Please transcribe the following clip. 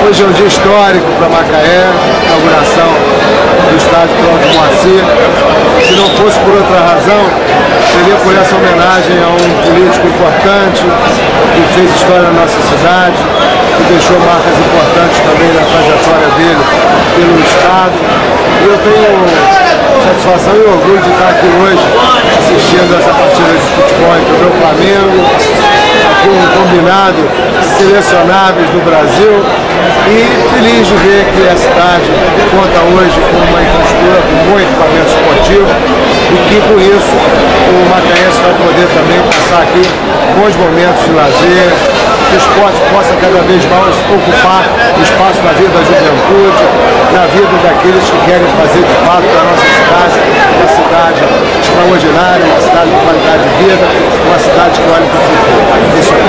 Hoje é um dia histórico para Macaé, inauguração do estádio Cláudio Moacir. Se não fosse por outra razão, seria por essa homenagem a um político importante que fez história na nossa cidade, que deixou marcas importantes também na trajetória dele pelo estado. E eu tenho satisfação e orgulho de estar aqui hoje assistindo essa partida de futebol entre o meu Flamengo, aqui um combinado selecionáveis do Brasil, e feliz de ver que a cidade conta hoje com uma infraestrutura com bom equipamento esportivo e que com isso o macaense vai poder também passar aqui bons momentos de lazer, que o esporte possa cada vez mais ocupar espaço na vida da juventude, na vida daqueles que querem fazer de fato da nossa cidade uma cidade extraordinária, uma cidade de qualidade de vida, uma cidade que olha para o futuro.